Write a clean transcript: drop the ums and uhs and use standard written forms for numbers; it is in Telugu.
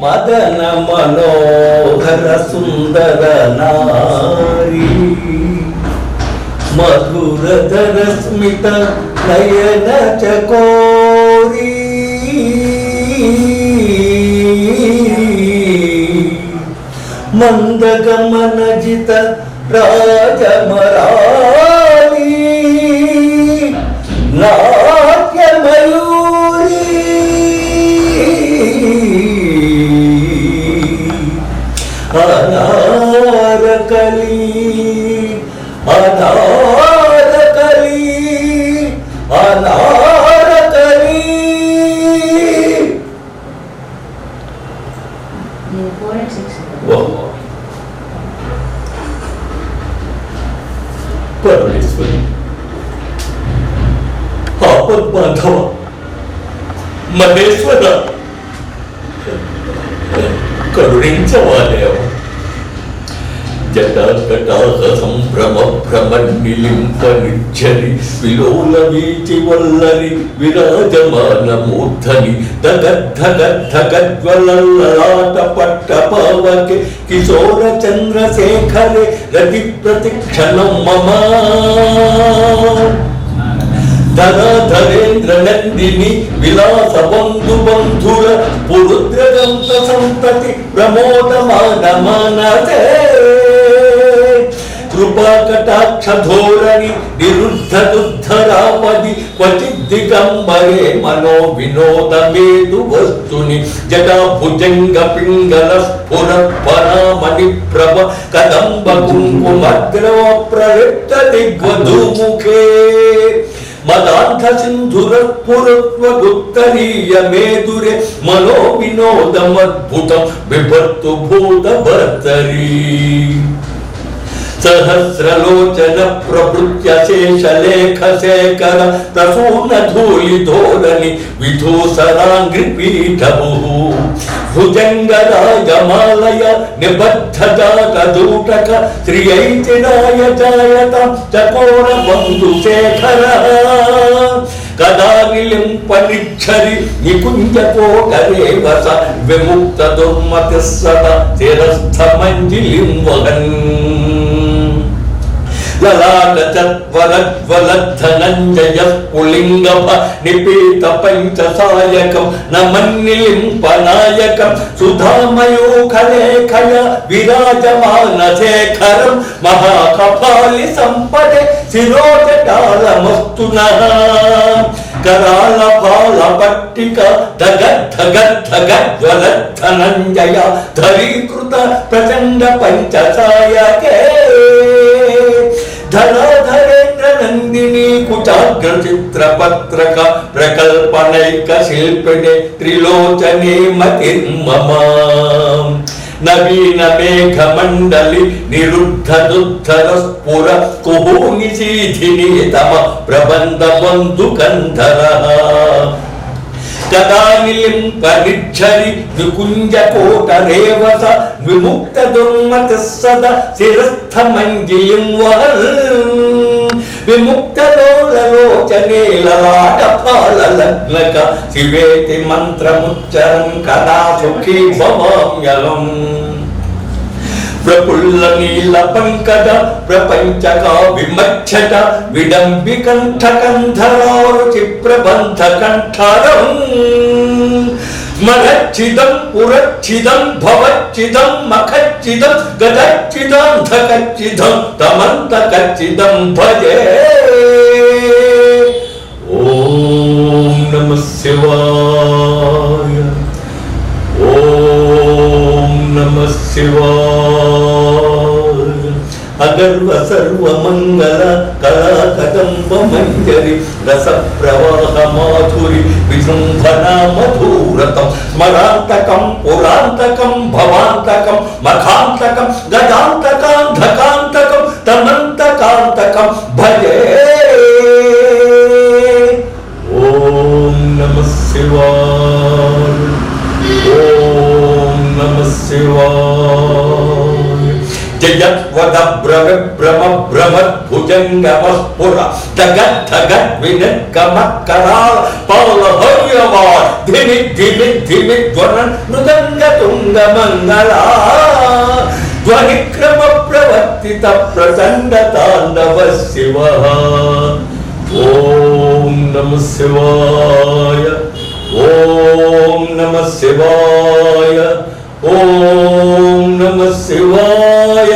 మదన మనోహర సుందర నారీ మధురధర స్మిత నయన చకోరీ మందగమనజిత రాజమరాళీ నాట్యమయూరీ అనారకలి అనారకలి అనారకలి. పరమేశ్వరి ఆపద్బాంధవ మహేశ్వర కరుణించవాలేవ. జటాకటాహ సంభ్రమ భ్రమ నిలింప నిర్జరి విలోల వీచి వల్లరి విరాజమాన మూర్ధని దగద్ధగద్ధగజ్వలలాట పట్ట పావకే కిశోర చంద్రశేఖరే రతి ప్రతిక్షణం మమ ధరేంద్ర నందిని విలాస బంధు బంధుర పురుద్రగంత సంతతి ప్రమోదమాన మానసే కృపాకటాక్ష ధోరణి నిరుద్ధ దుద్ధరాపది క్వచిద్దిగంబరే మనో వినోదమేదు వస్తుని జటా భుజంగ పింగళ స్ఫుర పరామణి ప్రభ కదంబ కుంకుమగ్రవ ప్రవృత్త దిగ్వధూముఖే మదాంధ సింధుర పురత్వ గుత్తరీయ మేదురే మనో వినోదమద్భుతం విభర్తు భూత భర్తరీ సహస్రలోచన ప్రభృత్య శేషలేఖ శేఖర ప్రసూన ధూళి ధోరణి విధూసరాంగ్రి పీఠభు భుజంగరాజమాలయ నిబద్ధ జాగదూటక శ్రియైతినాయ జాయత చకోర బంధు శేఖర కదా నిలింప నిక్షరి నికుంజ కోకరే వస విముక్త దుర్మతి సదా శిరస్థ మంజిలిం వహన్ లలాట చత్వరజ్వలద్ధనంజయ పులింగభ నిపీత పంచసాయకం నమన్నిలింప నాయకం సుధామయూఖలేఖయ విరాజమాన శేఖరం మహాకపాలి సంపదే శిరోజటాలమస్తు నః కరాల బాల పట్టిక ధగద్ధగద్ధగజ్వలద్ధనంజయ ధరీకృత ప్రచండ పంచసాయకే ధరాధరేంద్ర నందిని కుచాగ్ర చిత్రపత్రక ప్రకల్పనైక శిల్పిణి త్రిలోచనే మతిర్మమ నవీన మేఘ మండలి నిరుద్ధ దుద్ధర స్ఫుర కుహూని శీధిని తమ ప్రబంధ బంధు కంధర కదా నిలింప నిక్షరి వికుంజ కోట రేవస విముక్త దుర్మతి సద శిరస్థ మంజిలిం వహల్ విముక్త లోచనే లలాట పాల లగ్నక శివేతి మంత్రముచ్చరం కదా సుఖీ భవామ్యలం ప్రఫుల్ల నీల పంకజ ప్రపంచక విమచ్చట విడంబి కంఠ కంధరారుచి ప్రబంధ కంఠరం స్మరచ్చిదం పురచ్చిదం భవచ్చిదం మఖచ్చిదం గదచ్చిదం ధకచ్చిదం తమంతకచ్చిదం భజే. ఓం నమః శివాయ. ఓం నమః శివాయ. అగర్వ సర్వమంగళ కళా కదంబ మంజరి రస ప్రవాహ మాధురి విజృంభణా మధురతం స్మరాంతకం పురాంతకం భవాంతకం మఖాంతకం గజాంతకాంధకాంతకం తమంతకాంతకం భజే. ఓం నమః శివాయ. ఓం నమః శివాయ. జయత్వద భ్రమ భ్రమ భ్రమద్భుజంగమస్ఫుర జగద్ధగద్వినద్గమకరాళ పాలహర్యవా ధిమి ధిమి ధిమి ధ్వన మృదంగ వక్రతుంగ మంగళా ధ్వనిక్రమ ప్రవర్తిత ప్రచండ తాండవ శివ. ఓం నమః శివాయ, ఓం నమః శివాయ, ఓం నమః శివాయ.